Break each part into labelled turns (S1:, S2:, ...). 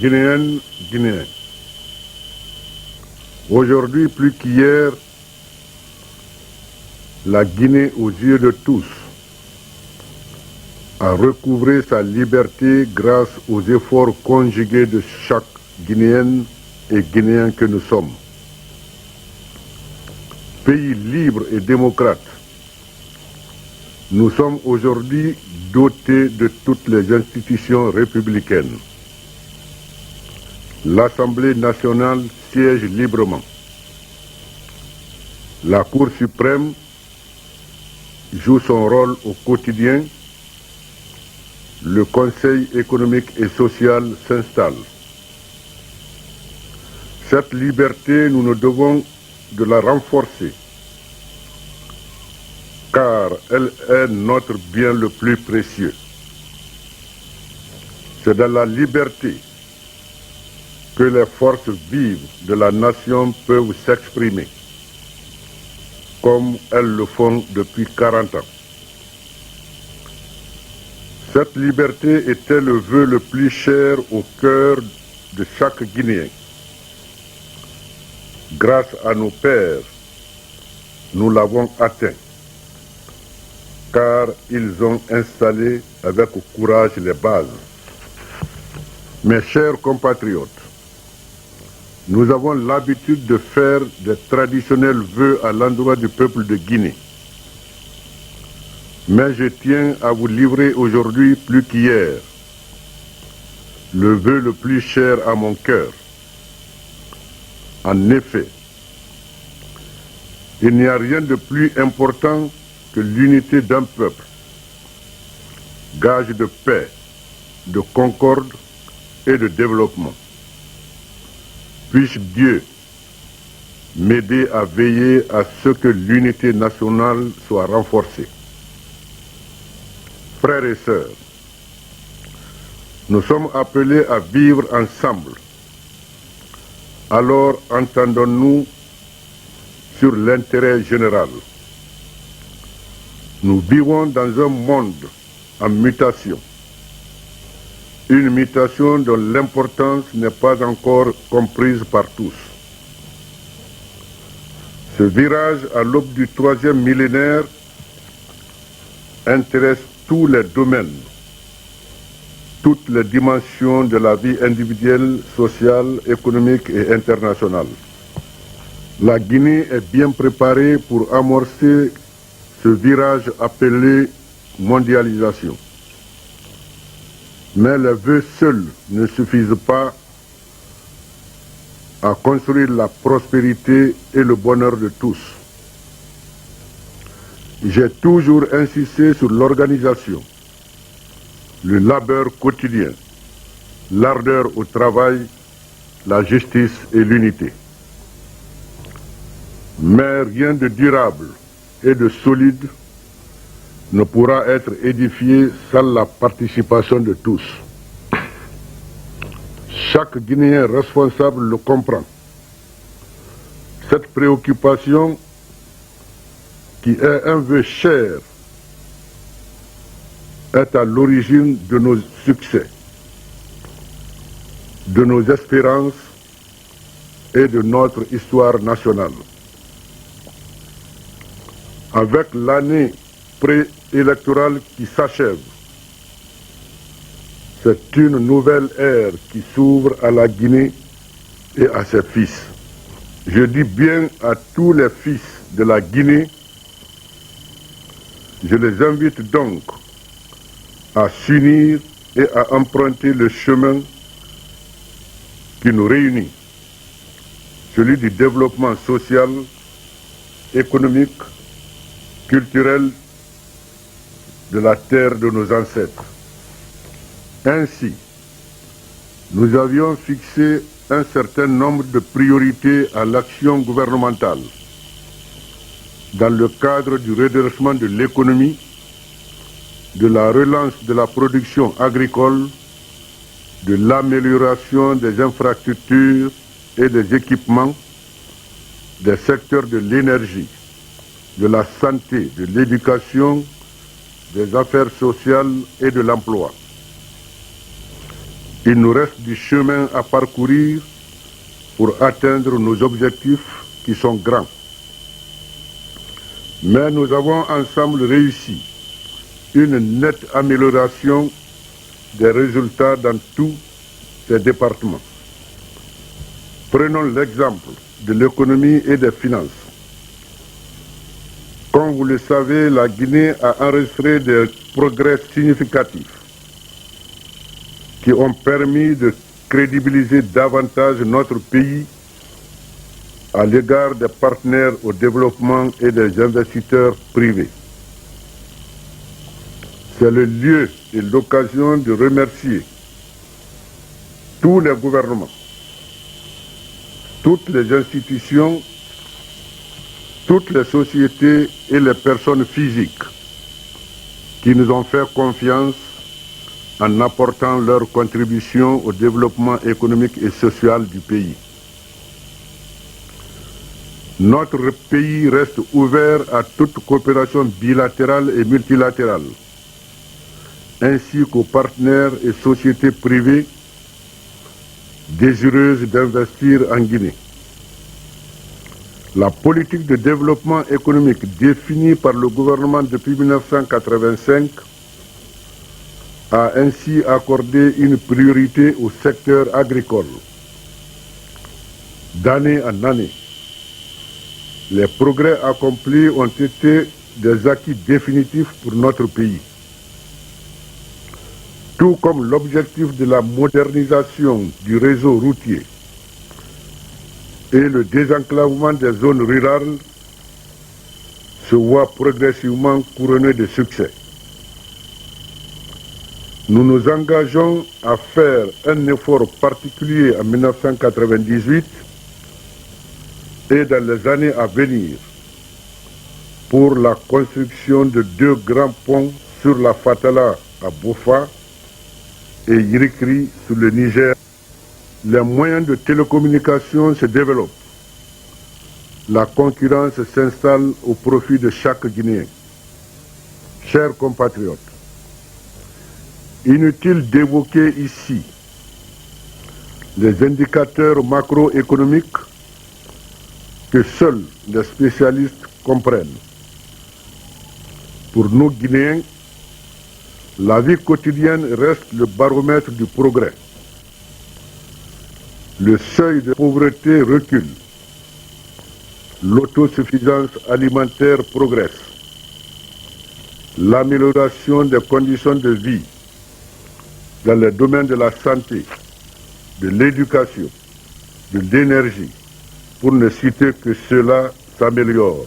S1: Guinéennes, Guinéens. Aujourd'hui, plus qu'hier, la Guinée, aux yeux de tous, a recouvré sa liberté grâce aux efforts conjugués de chaque Guinéenne et Guinéen que nous sommes. Pays libre et démocrate, nous sommes aujourd'hui dotés de toutes les institutions républicaines. L'Assemblée nationale siège librement. La Cour suprême joue son rôle au quotidien. Le Conseil économique et social s'installe. Cette liberté, nous nous devons de la renforcer, car elle est notre bien le plus précieux. C'est dans la liberté que les forces vives de la nation peuvent s'exprimer, comme elles le font depuis 40 ans. Cette liberté était le vœu le plus cher au cœur de chaque Guinéen. Grâce à nos pères, nous l'avons atteint, car ils ont installé avec courage les bases. Mes chers compatriotes, nous avons l'habitude de faire des traditionnels vœux à l'endroit du peuple de Guinée. Mais je tiens à vous livrer aujourd'hui plus qu'hier le vœu le plus cher à mon cœur. En effet, il n'y a rien de plus important que l'unité d'un peuple, gage de paix, de concorde et de développement. Puisse Dieu m'aider à veiller à ce que l'unité nationale soit renforcée. Frères et sœurs, nous sommes appelés à vivre ensemble. Alors entendons-nous sur l'intérêt général. Nous vivons dans un monde en mutation. Une mutation dont l'importance n'est pas encore comprise par tous. Ce virage à l'aube du 3e millénaire intéresse tous les domaines, toutes les dimensions de la vie individuelle, sociale, économique et internationale. La Guinée est bien préparée pour amorcer ce virage appelé mondialisation. Mais les vœux seuls ne suffisent pas à construire la prospérité et le bonheur de tous. J'ai toujours insisté sur l'organisation, le labeur quotidien, l'ardeur au travail, la justice et l'unité. Mais rien de durable et de solide ne pourra être édifié sans la participation de tous. Chaque Guinéen responsable le comprend. Cette préoccupation, qui est un vœu cher, est à l'origine de nos succès, de nos espérances et de notre histoire nationale. Avec l'année préélectorale qui s'achève, c'est une nouvelle ère qui s'ouvre à la Guinée et à ses fils. Je dis bien à tous les fils de la Guinée. Je les invite donc à s'unir et à emprunter le chemin qui nous réunit, celui du développement social, économique, culturel de la terre de nos ancêtres. Ainsi, nous avions fixé un certain nombre de priorités à l'action gouvernementale dans le cadre du redressement de l'économie, de la relance de la production agricole, de l'amélioration des infrastructures et des équipements, des secteurs de l'énergie, de la santé, de l'éducation, des affaires sociales et de l'emploi. Il nous reste du chemin à parcourir pour atteindre nos objectifs qui sont grands. Mais nous avons ensemble réussi une nette amélioration des résultats dans tous ces départements. Prenons l'exemple de l'économie et des finances. Comme vous le savez, la Guinée a enregistré des progrès significatifs qui ont permis de crédibiliser davantage notre pays à l'égard des partenaires au développement et des investisseurs privés. C'est le lieu et l'occasion de remercier tous les gouvernements, toutes les institutions, toutes les sociétés et les personnes physiques qui nous ont fait confiance en apportant leur contribution au développement économique et social du pays. Notre pays reste ouvert à toute coopération bilatérale et multilatérale, ainsi qu'aux partenaires et sociétés privées désireuses d'investir en Guinée. La politique de développement économique définie par le gouvernement depuis 1985 a ainsi accordé une priorité au secteur agricole. D'année en année, les progrès accomplis ont été des acquis définitifs pour notre pays. Tout comme l'objectif de la modernisation du réseau routier et le désenclavement des zones rurales se voit progressivement couronné de succès. Nous nous engageons à faire un effort particulier en 1998 et dans les années à venir pour la construction de 2 grands ponts sur la Fatala à Bofa et Yirikri sur le Niger. Les moyens de télécommunication se développent. La concurrence s'installe au profit de chaque Guinéen. Chers compatriotes, inutile d'évoquer ici les indicateurs macroéconomiques que seuls les spécialistes comprennent. Pour nous Guinéens, la vie quotidienne reste le baromètre du progrès. Le seuil de pauvreté recule. L'autosuffisance alimentaire progresse. L'amélioration des conditions de vie dans les domaines de la santé, de l'éducation, de l'énergie, pour ne citer que cela, s'améliore.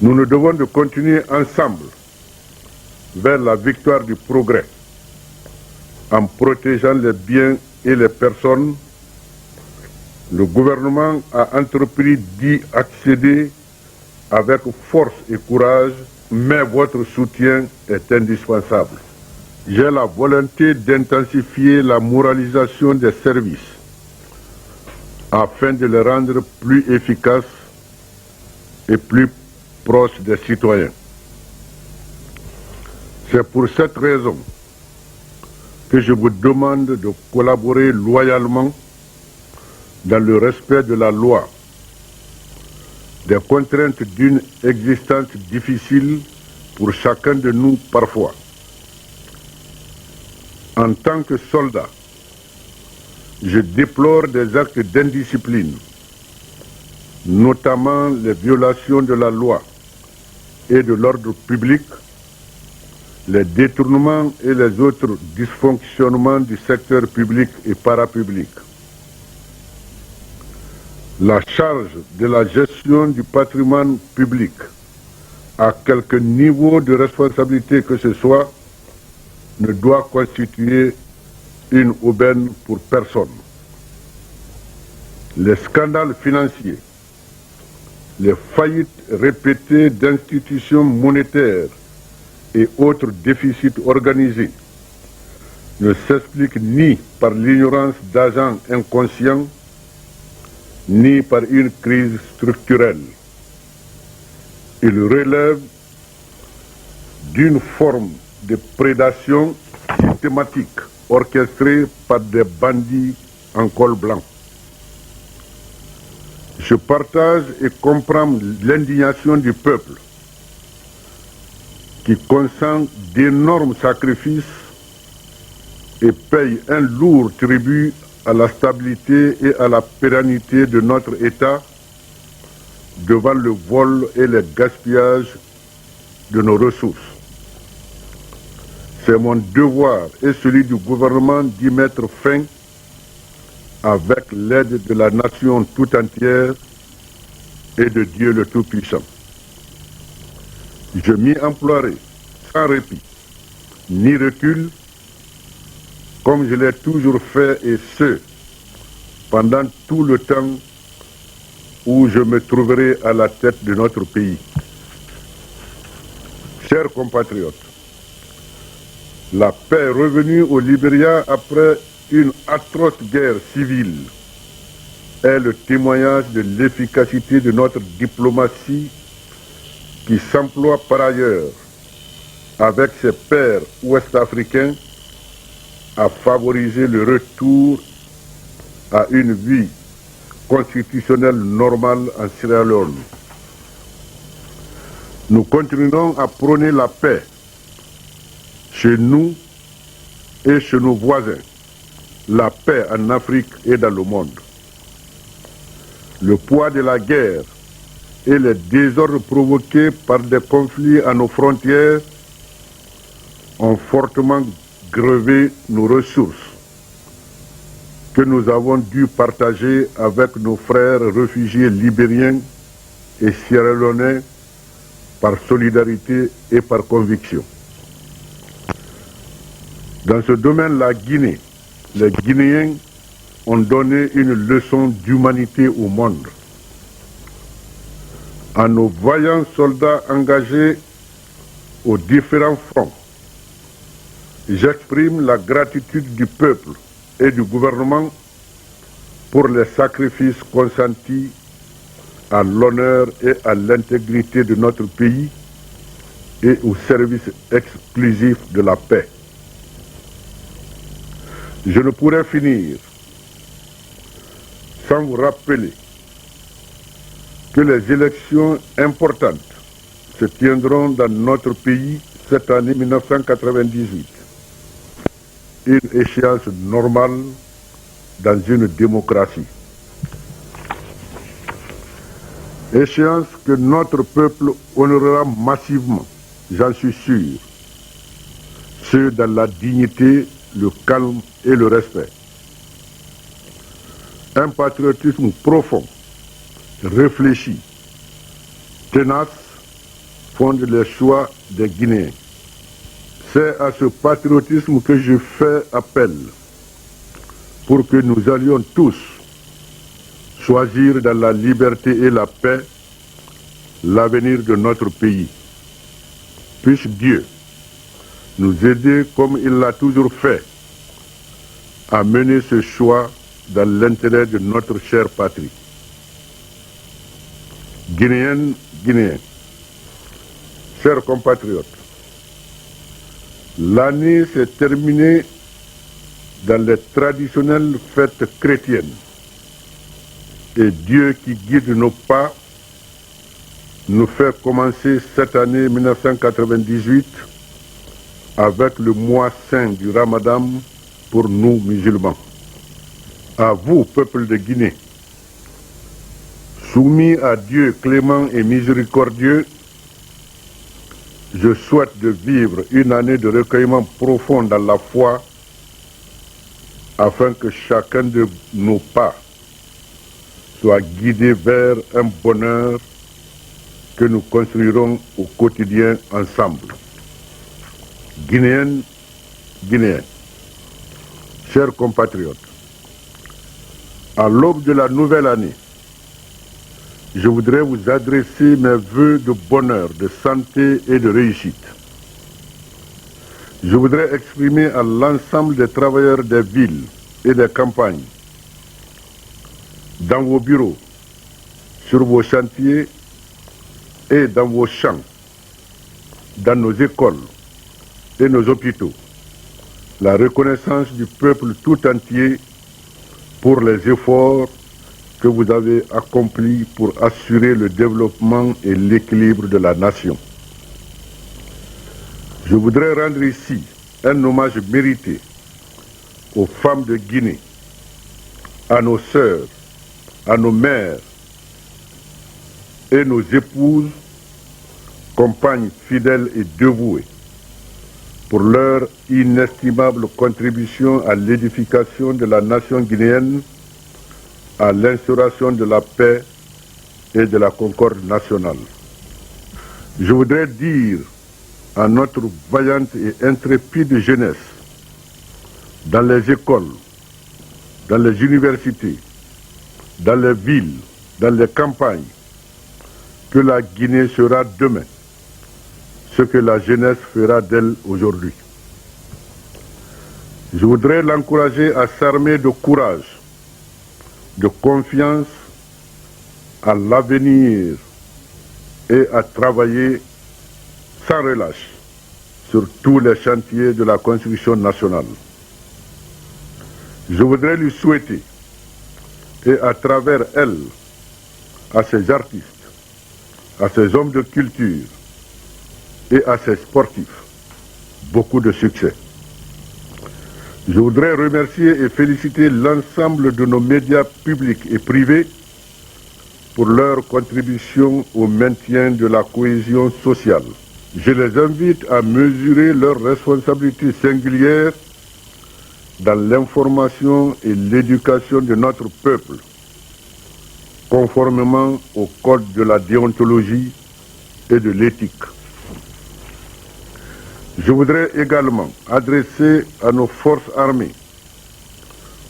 S1: Nous nous devons de continuer ensemble vers la victoire du progrès, en protégeant les biens et les personnes. Le gouvernement a entrepris d'y accéder avec force et courage, mais votre soutien est indispensable. J'ai la volonté d'intensifier la moralisation des services afin de les rendre plus efficaces et plus proches des citoyens. C'est pour cette raison que je vous demande de collaborer loyalement dans le respect de la loi, des contraintes d'une existence difficile pour chacun de nous parfois. En tant que soldat, je déplore des actes d'indiscipline, notamment les violations de la loi et de l'ordre public, les détournements et les autres dysfonctionnements du secteur public et parapublic. La charge de la gestion du patrimoine public, à quelque niveau de responsabilité que ce soit, ne doit constituer une aubaine pour personne. Les scandales financiers, les faillites répétées d'institutions monétaires et autres déficits organisés ne s'expliquent ni par l'ignorance d'agents inconscients, ni par une crise structurelle. Ils relèvent d'une forme de prédation systématique orchestrée par des bandits en col blanc. Je partage et comprends l'indignation du peuple qui consent d'énormes sacrifices et paye un lourd tribut à la stabilité et à la pérennité de notre État devant le vol et le gaspillage de nos ressources. C'est mon devoir et celui du gouvernement d'y mettre fin avec l'aide de la nation tout entière et de Dieu le Tout-Puissant. Je m'y emploierai sans répit, ni recul, comme je l'ai toujours fait, et ce, pendant tout le temps où je me trouverai à la tête de notre pays. Chers compatriotes, la paix est revenue au Libéria après une atroce guerre civile est le témoignage de l'efficacité de notre diplomatie qui s'emploie par ailleurs avec ses pairs ouest-africains à favoriser le retour à une vie constitutionnelle normale en Sierra Leone. Nous continuons à prôner la paix chez nous et chez nos voisins, la paix en Afrique et dans le monde. Le poids de la guerre et les désordres provoqués par des conflits à nos frontières ont fortement grevé nos ressources que nous avons dû partager avec nos frères réfugiés libériens et sierra-léonais par solidarité et par conviction. Dans ce domaine, la Guinée, les Guinéens ont donné une leçon d'humanité au monde. À nos vaillants soldats engagés aux différents fronts, j'exprime la gratitude du peuple et du gouvernement pour les sacrifices consentis à l'honneur et à l'intégrité de notre pays et au service exclusif de la paix. Je ne pourrais finir sans vous rappeler que les élections importantes se tiendront dans notre pays cette année 1998. Une échéance normale dans une démocratie. Échéance que notre peuple honorera massivement, j'en suis sûr, ce dans la dignité, le calme et le respect. Un patriotisme profond, réfléchi, tenace, fonde les choix des Guinéens. C'est à ce patriotisme que je fais appel pour que nous allions tous choisir dans la liberté et la paix l'avenir de notre pays. Puisse Dieu nous aider comme il l'a toujours fait à mener ce choix dans l'intérêt de notre chère patrie. Guinéennes, Guinéens, chers compatriotes, l'année s'est terminée dans les traditionnelles fêtes chrétiennes et Dieu qui guide nos pas nous fait commencer cette année 1998 avec le mois saint du Ramadan pour nous musulmans. À vous, peuple de Guinée, soumis à Dieu clément et miséricordieux, je souhaite de vivre une année de recueillement profond dans la foi afin que chacun de nos pas soit guidé vers un bonheur que nous construirons au quotidien ensemble. Guinéennes, Guinéens, chers compatriotes, à l'aube de la nouvelle année, je voudrais vous adresser mes vœux de bonheur, de santé et de réussite. Je voudrais exprimer à l'ensemble des travailleurs des villes et des campagnes, dans vos bureaux, sur vos chantiers et dans vos champs, dans nos écoles et nos hôpitaux, la reconnaissance du peuple tout entier pour les efforts que vous avez accomplis pour assurer le développement et l'équilibre de la nation. Je voudrais rendre ici un hommage mérité aux femmes de Guinée, à nos sœurs, à nos mères et nos épouses, compagnes fidèles et dévouées, pour leur inestimable contribution à l'édification de la nation guinéenne, à l'instauration de la paix et de la concorde nationale. Je voudrais dire à notre vaillante et intrépide jeunesse, dans les écoles, dans les universités, dans les villes, dans les campagnes, que la Guinée sera demain ce que la jeunesse fera d'elle aujourd'hui. Je voudrais l'encourager à s'armer de courage, de confiance à l'avenir et à travailler sans relâche sur tous les chantiers de la construction nationale. Je voudrais lui souhaiter, et à travers elle, à ses artistes, à ses hommes de culture et à ses sportifs, beaucoup de succès. Je voudrais remercier et féliciter l'ensemble de nos médias publics et privés pour leur contribution au maintien de la cohésion sociale. Je les invite à mesurer leurs responsabilités singulières dans l'information et l'éducation de notre peuple, conformément au code de la déontologie et de l'éthique. Je voudrais également adresser à nos forces armées,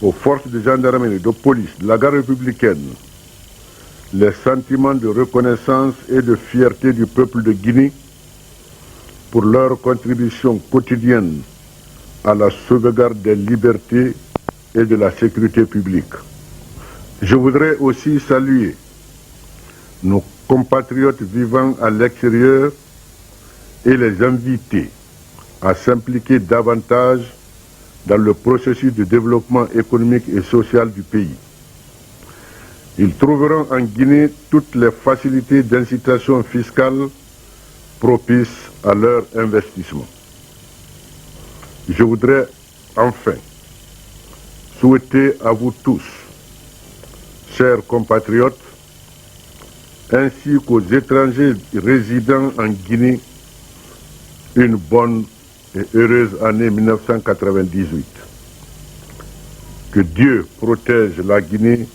S1: aux forces de gendarmerie, de police, de la garde républicaine, les sentiments de reconnaissance et de fierté du peuple de Guinée pour leur contribution quotidienne à la sauvegarde des libertés et de la sécurité publique. Je voudrais aussi saluer nos compatriotes vivant à l'extérieur et les inviter à s'impliquer davantage dans le processus de développement économique et social du pays. Ils trouveront en Guinée toutes les facilités d'incitation fiscale propices à leur investissement. Je voudrais enfin souhaiter à vous tous, chers compatriotes, ainsi qu'aux étrangers résidant en Guinée, une bonne et heureuse année 1998. Que Dieu protège la Guinée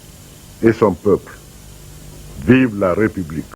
S1: et son peuple. Vive la République.